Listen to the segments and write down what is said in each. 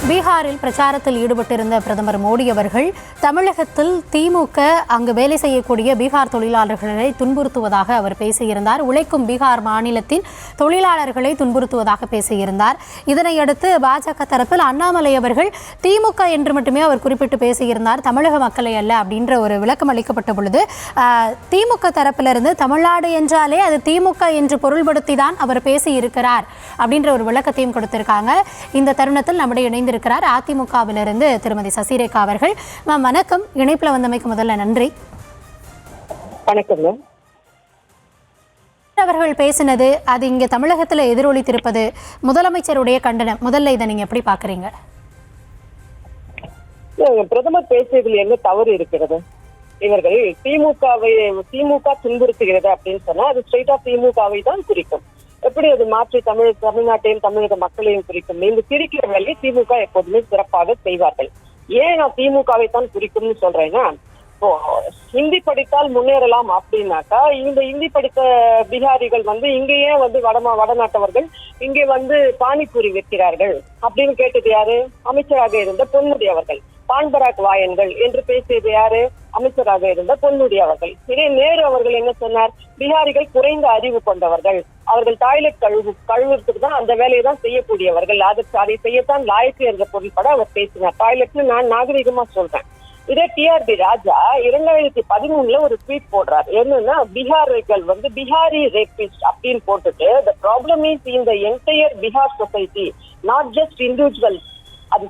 பீகாரில் பிரச்சாரத்தில் ஈடுபட்டிருந்த பிரதமர் மோடி அவர்கள் தமிழகத்தில் திமுக அங்கு வேலை செய்யக்கூடிய பீகார் தொழிலாளர்களை துன்புறுத்துவதாக அவர் பேசியிருந்தார். உழைக்கும் பீகார் மாநிலத்தின் தொழிலாளர்களை துன்புறுத்துவதாக பேசியிருந்தார். இதனையடுத்து பாஜக தரப்பில் அண்ணாமலை அவர்கள் திமுக என்று மட்டுமே அவர் குறிப்பிட்டு பேசியிருந்தார், தமிழக மக்களை அல்ல அப்படின்ற ஒரு விளக்கம் அளிக்கப்பட்ட பொழுது திமுக தரப்பிலிருந்து தமிழ்நாடு என்றாலே அது திமுக என்று பொருள்படுத்தி தான் அவர் பேசியிருக்கிறார் அப்படின்ற ஒரு விளக்கத்தையும் கொடுத்திருக்காங்க. இந்த தருணத்தில் நம்முடைய இணைந்திருக்கிறார் அதிமுகவிலிருந்து திருமதி சசிரேகா அவர்கள். மேம் வணக்கம். இணைப்புல வந்தமைக்கு முதல்ல நன்றி. வணக்கம். அவர்கள் பேசினது அது இங்க தமிழகத்துல எதிரொலித்திருப்பது முதலமைச்சருடைய கண்டனம். முதல்ல இதை நீங்க எப்படி பாக்குறீங்க? பிரதமர் பேசியதில் என்ன தவறு இருக்கிறது? இவர்கள் திமுக துன்புறுத்துகிறது அப்படின்னு சொன்னா அது ஸ்ட்ரெயிட்டா திமுகவை தான் குறிக்கும். எப்படி அது மாற்றி தமிழ்நாட்டையும் தமிழக மக்களையும் குறிக்கும்? இந்த பிரிக்கிற வேலையை திமுக எப்போதுமே சிறப்பாக செய்வார்கள். ஏன் நான் திமுகவை தான் குறிக்கும்னு சொல்றேன்னா, இப்போ ஹிந்தி படித்தால் முன்னேறலாம் அப்படின்னாக்கா இந்த ஹிந்தி படித்த பீகாரிகள் இங்கேயே வடநாட்டவர்கள் இங்கே பானிபூரி விற்கிறார்கள் அப்படின்னு கேட்டது யாரு? அமைச்சராக இருந்த பொன்முடி அவர்கள். பான்பராக் வாயன்கள் என்று பேசியது யாரு? அமைச்சராக இருந்த பொன்முடி அவர்கள். இதே நேரு அவர்கள் என்ன சொன்னார்? பீகாரிகள் குறைந்த அறிவு கொண்டவர்கள், அவர்கள் டாய்லெட் கழுவுறதுக்கு தான் அந்த வேலையை தான் செய்யக்கூடியவர்கள், அதை செய்யத்தான் லாயக்கு என்ற பொருள்பட அவர் பேசினார். டாய்லெட்னு நான் நாகரிகமா சொல்றேன். இதே டிஆர்பி ராஜா 2013 ஒரு ட்வீட் போடுறாரு. என்னன்னா, பீகாரிகள் பிஹாரி ரேபிஸ்ட் அப்படின்னு போட்டுட்டு the problem is in the entire Bihar society, not just individuals. அது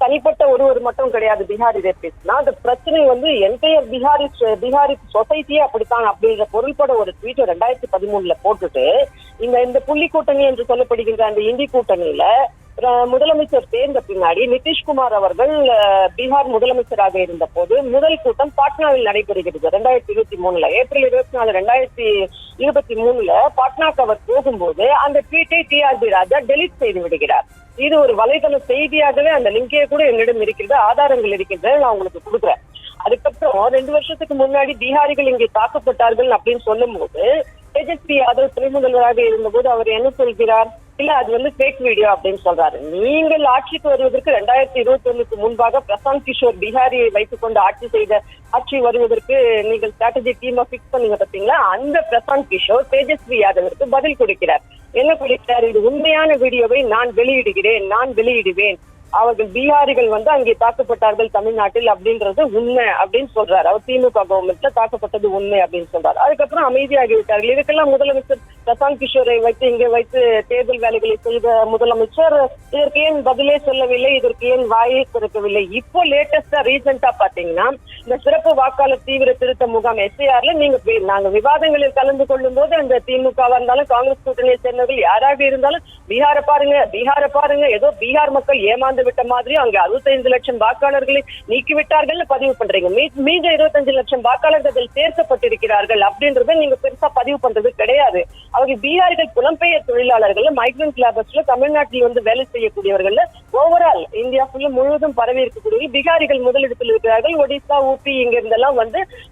தனிப்பட்ட ஒருவர் மட்டும் கிடையாது பீகாரி ரேபிஸ்ட்னா. அந்த பிரச்சனை என்டையர் பீகாரி சொசைட்டியே அப்படித்தான் அப்படின்ற பொருள்பட ஒரு ட்வீட் 2013 போட்டுட்டு இந்த புள்ளி கூட்டணி என்று சொல்லப்படுகின்ற அந்த இந்தி கூட்டணியில முதலமைச்சர் தேர்ந்த பின்னாடி நிதிஷ்குமார் அவர்கள் பீகார் முதலமைச்சராக இருந்த போது முதல் கூட்டம் பாட்னாவில் நடைபெறுகிறது 2023 ஏப்ரல் 24, 2023 பாட்னாக்கு அவர் போகும்போது அந்த ட்வீட்டை டிஆர்பி ராஜா டெலிட் செய்து விடுகிறார். இது ஒரு வலைதள செய்தியாகவே அந்த லிங்கே கூட என்னிடம் இருக்கிறது, ஆதாரங்கள் இருக்கிறது, நான் உங்களுக்கு கொடுக்குறேன். அதுக்கப்புறம் 2 வருஷத்துக்கு முன்னாடி பீகாரிகள் இங்கே தாக்கப்பட்டார்கள் அப்படின்னு சொல்லும் போது தேஜஸ்வி யாதவ் துணை முதல்வராக இருந்தபோது அவர் என்ன சொல்கிறார்? இல்ல அது ஃபேக் வீடியோ அப்படின்னு சொல்றாரு. நீங்கள் ஆட்சிக்கு வருவதற்கு 2021 முன்பாக பிரசாந்த் கிஷோர் பீகாரியை வைத்துக் கொண்டு ஆட்சி வருவதற்கு நீங்கள் ஸ்ட்ராட்டஜி டீமா பிக்ஸ் பண்ணீங்க பார்த்தீங்களா? அந்த பிரசாந்த் கிஷோர் தேஜஸ்வி யாதவிற்கு பதில் கொடுக்கிறார். என்ன கொடுக்கிறார்? இது உண்மையான வீடியோவை நான் வெளியிடுவேன். அவர்கள் பீகாரிகள் அங்கே தாக்கப்பட்டார்கள் தமிழ்நாட்டில் அப்படின்றது உண்மை அப்படின்னு சொல்றாரு. அவர் திமுக கவர்மெண்ட்ல தாக்கப்பட்டது உண்மை அப்படின்னு சொல்றாரு. அதுக்கப்புறம் அமைதியாகி விட்டார்கள். இதுக்கெல்லாம் முதலமைச்சர் பிரசாந்த் கிஷோரை இங்கே வைத்து தேர்தல் வேலைகளை செய்த முதலமைச்சர் இதற்கு ஏன் பதிலே சொல்லவில்லை, இதற்கு ஏன் வாயை திறக்கவில்லை? இப்போ லேட்டஸ்டா ரீசெண்டா பாத்தீங்கன்னா இந்த சிறப்பு வாக்காளர் தீவிர திருத்த முகாம் SIRல நாங்க விவாதங்களில் கலந்து கொள்ளும் போது அந்த திமுகவா இருந்தாலும் காங்கிரஸ் கூட்டணியை சேர்ந்தவர்கள் யாராக இருந்தாலும் பீகாரை பாருங்க ஏதோ பீகார் மக்கள் ஏமாந்து விட்ட மாதிரி அங்க 65 லட்சம் வாக்காளர்களை நீக்கிவிட்டார்கள் பதிவு பண்றீங்க. மீத 25 லட்சம் வாக்காளர்கள் சேர்க்கப்பட்டிருக்கிறார்கள் அப்படின்றத நீங்க பெருசா பதிவு பண்றது கிடையாது. அவங்க பீகாரிகள் புலம்பெயர் தொழிலாளர்கள், மைக்ரன்ட் லேபர்ஸ்ல தமிழ்நாட்டில் வேலை செய்யக்கூடியவர்கள், ஓவரால் இந்தியா முழுவதும் பரவி இருக்கக்கூடிய பீகாரிகள் முதலிடத்தில் இருக்கிறார்கள். ஒடிசா, ஊபி இங்க இருந்தெல்லாம்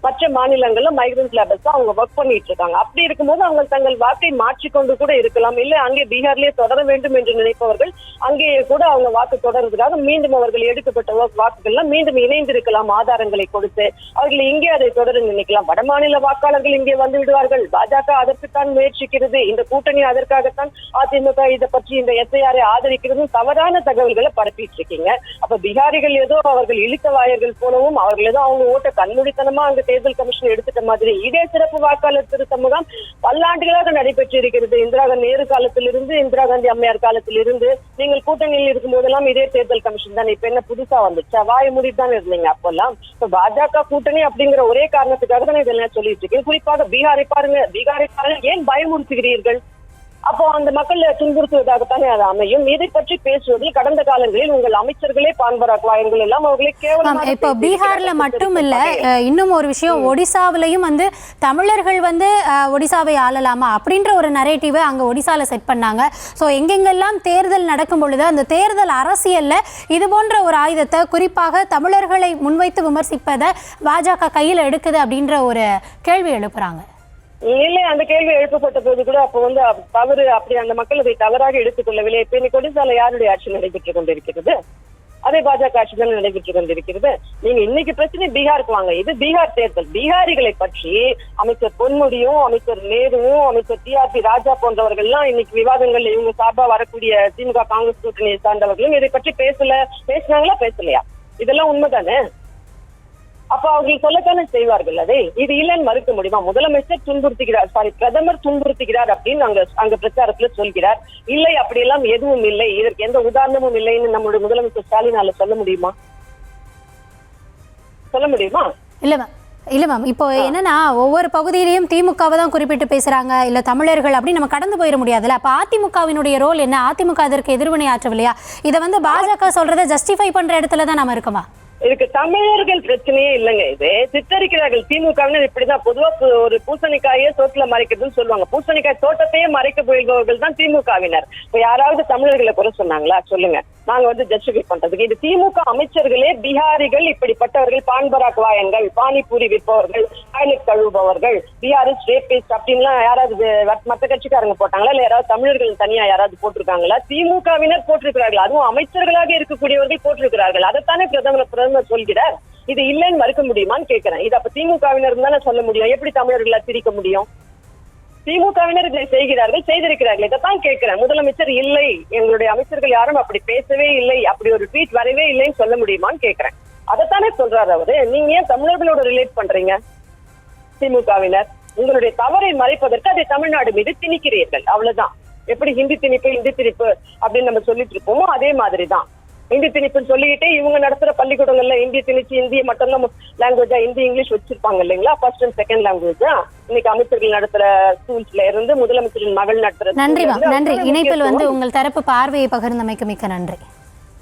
மற்ற மாநிலங்கள்ல மைக்ரன்ட் லேபர்ஸ் அவங்க ஒர்க் பண்ணிட்டு இருக்காங்க. அப்படி இருக்கும்போது அவங்க தங்கள் வாக்கை மாற்றிக்கொண்டு கூட இருக்கலாம். இல்ல அங்கே பீகார்லயே தொடர வேண்டும் என்று நினைப்பவர்கள் அங்கேயே கூட அவங்க வாக்கு தொடர்றதுக்காக மீண்டும் அவர்கள் எடுக்கப்பட்ட வாக்குகள்லாம் மீண்டும் இணைந்திருக்கலாம் ஆதாரங்களை கொடுத்து. அவர்கள் இங்கே அதை தொடர நினைக்கலாம். வடமாநில வாக்காளர்கள் இங்கே வந்து விடுவார்கள். பாஜக அதற்குத்தான் முயற்சிக்கிறது. இந்த கூட்டணி அதற்காகத்தான் அதிமுக இதை பற்றி இந்த SIR ஆதரிக்கிறது தவறான தகவல்களை பரப்பிட்டு இருக்கீங்க. அப்ப பீகாரிகள் ஏதோ அவர்கள் இழித்த வாயர்கள் போலவும் அவர்கள் ஏதோ அவங்க ஓட்ட கண்மூடித்தனமா அங்க தேர்தல் கமிஷன் எடுத்துட்ட மாதிரி இதே சிறப்பு வாக்காளர் திருத்த முகாம் பல்லாண்டுகளாக நடைபெற்று இருக்கிறது. நேரு காலத்திலிருந்து, இந்திரா காந்தி அம்மையார் காலத்திலிருந்து நீங்கள் கூட்டணியில் இருக்கும் போதெல்லாம் இதே தேர்தல் கமிஷன் தான். இப்ப என்ன புதுசா வந்துச்சா? வாய மூடிதான் இருந்தீங்க அப்பெல்லாம். இப்ப பாஜக கூட்டணி அப்படிங்கிற ஒரே காரணத்துக்காக தான் இதெல்லாம் சொல்லிட்டு இருக்கேன். குறிப்பாக பீகாரை பாருங்க ஏன் பயமுறுத்துகிறீர்கள்? அப்போ அந்த மக்களை துன்புறுத்துவதாகத்தானே அது அமையும். இதை பற்றி பேசுவதில் கடந்த காலங்களில் உங்கள் அமைச்சர்களே பான்பராக் வாயன்கள் எல்லாம் அவர்களே கேவலம். இப்போ பீகார்ல மட்டும் இல்ல, இன்னும் ஒரு விஷயம், ஒடிசாவிலையும் தமிழர்கள் ஒடிசாவை ஆளலாமா அப்படின்ற ஒரு நரேட்டிவை அங்க ஒடிசால செட் பண்ணாங்க. ஸோ எங்கெங்கெல்லாம் தேர்தல் நடக்கும் பொழுது அந்த தேர்தல் அரசியல்ல இது போன்ற ஒரு ஆயுதத்தை குறிப்பாக தமிழர்களை முன்வைத்து விமர்சிப்பதை பாஜக கையில் எடுக்குது அப்படின்ற ஒரு கேள்வி எழுப்புறாங்க. இல்லை, அந்த கேள்வி எழுப்பப்பட்ட போது கூட அப்ப தவறு அப்படி அந்த மக்கள் அதை தவறாக எடுத்துக்கொள்ளவில்லை. இப்ப இன்னைக்கு ஒடிசால யாருடைய ஆட்சி நடைபெற்றுக் கொண்டிருக்கிறது? அதே பாஜக ஆட்சி தான் நடைபெற்று கொண்டிருக்கிறது. நீங்க இன்னைக்கு பிரச்சனை பீகாருக்கு வாங்க, இது பீகார் தேர்தல். பீகாரிகளை பற்றி அமைச்சர் பொன்முடியும், அமைச்சர் நேருவும், அமைச்சர் TRP ராஜா போன்றவர்கள் எல்லாம் இன்னைக்கு விவாதங்கள் இவங்க சார்பா வரக்கூடிய திமுக காங்கிரஸ் கூட்டணியை சார்ந்தவர்களும் இதை பற்றி பேசினாங்களா பேசலையா? இதெல்லாம் உண்மைதானே? அப்ப அவர்கள் சொல்லத்தானே செய்வார்கள். அதை இது இல்லைன்னு மறுக்க முடியுமா? முதலமைச்சர் துன்புறுத்துகிறார், பிரதமர் துன்புறுத்துகிறார் அப்படின்னு அங்க பிரச்சாரத்துல சொல்கிறார். இல்லை, அப்படியெல்லாம் எதுவும் இல்லை, இதற்கு எந்த உதாரணமும் இல்லைன்னு நம்மளுடைய முதலமைச்சர் ஸ்டாலினால சொல்ல முடியுமா? இல்ல மேம், இப்போ என்னன்னா ஒவ்வொரு பகுதியிலையும் திமுகவை தான் குறிப்பிட்டு பேசுறாங்க, இல்ல தமிழர்கள் அப்படி நம்ம கடந்து போயிட முடியாதுல்ல. அப்ப அதிமுகவினுடைய ரோல் என்ன? அதிமுக அதற்கு எதிர்வினை ஆற்றவில்லையா? இதை பாஜக சொல்றதை ஜஸ்டிஃபை பண்ற இடத்துல தான் நம்ம இருக்கோமா? இதுக்கு தமிழர்கள் பிரச்சனையே இல்லைங்க. இது சித்தரிக்கிறார்கள். திமுகவினர் இப்படிதான் பொதுவா ஒரு பூசணிக்காயே தோட்டத்துல மறைக்கிறதுன்னு சொல்லுவாங்க. பூசணிக்காய் தோட்டத்தையே மறைக்க போய்பவர்கள் தான் திமுகவினர். இப்ப யாராவது தமிழர்களை குறை சொன்னாங்களா? சொல்லுங்க. நாங்க ஜஸ்டிஃபை பண்றதுக்கு இது திமுக அமைச்சர்களே பீகாரிகள் இப்படிப்பட்டவர்கள், பான்பராக் வாயன்கள், பானிபூரி விற்பவர்கள், டாய்லெட் கழுவுபவர்கள், பீகாரிஸ் ரேபிஸ்ட் அப்படின்லாம் யாராவது மற்ற கட்சிக்காரங்க போட்டாங்களா? இல்ல யாராவது தமிழர்கள் தனியா யாராவது போட்டிருக்காங்களா? திமுகவினர் போட்டிருக்கிறார்கள். அதுவும் அமைச்சர்களாக இருக்கக்கூடியவர்கள் போட்டிருக்கிறார்கள். அதைத்தானே பிரதமர் சொல்கிறார். இது இல்லைன்னு மறுக்க முடியுமான்னு கேட்கிறேன். இது அப்ப திமுகவினர் தானே சொல்ல முடியும். எப்படி தமிழர்களை திரிக்க முடியும்? திமுகவினர் இதை செய்கிறார்கள், செய்திருக்கிறார்கள். இதைத்தான் கேட்கிறேன். முதலமைச்சர் இல்லை, எங்களுடைய அமைச்சர்கள் யாரும் அப்படி பேசவே இல்லை, அப்படி ஒரு ட்வீட் வரவே இல்லைன்னு சொல்ல முடியுமான்னு கேட்கிறேன். அதைத்தானே சொல்றாரு அவரு. நீங்க ஏன் தமிழர்களோட ரிலேட் பண்றீங்க? திமுகவினர் உங்களுடைய தவறை மறைப்பதற்கு அதை தமிழ்நாடு மீது திணிக்கிறீர்கள். அவ்வளவுதான். எப்படி ஹிந்தி திணிப்பு அப்படின்னு நம்ம சொல்லிட்டு இருப்போமோ அதே மாதிரிதான். ஹிந்தி திணிப்புன்னு சொல்லிக்கிட்டே இவங்க நடத்துற பள்ளிக்கூடங்கள்ல ஹிந்தி திணிச்சு இந்திய மட்டும்தான் லாங்குவேஜா, ஹிந்தி இங்கிலீஷ் வச்சிருப்பாங்க இல்லைங்களா? ஃபர்ஸ்ட் அண்ட் செகண்ட் லாங்குவேஜா இன்னைக்கு அமைச்சர்கள் நடத்துற ஸ்கூல்ஸ்ல இருந்து முதலமைச்சரின் மகள் நடத்துற. நன்றி. இணைப்பில் உங்கள் தரப்பு பார்வையை பகிர்ந்தமைக்கு மிக்க நன்றி.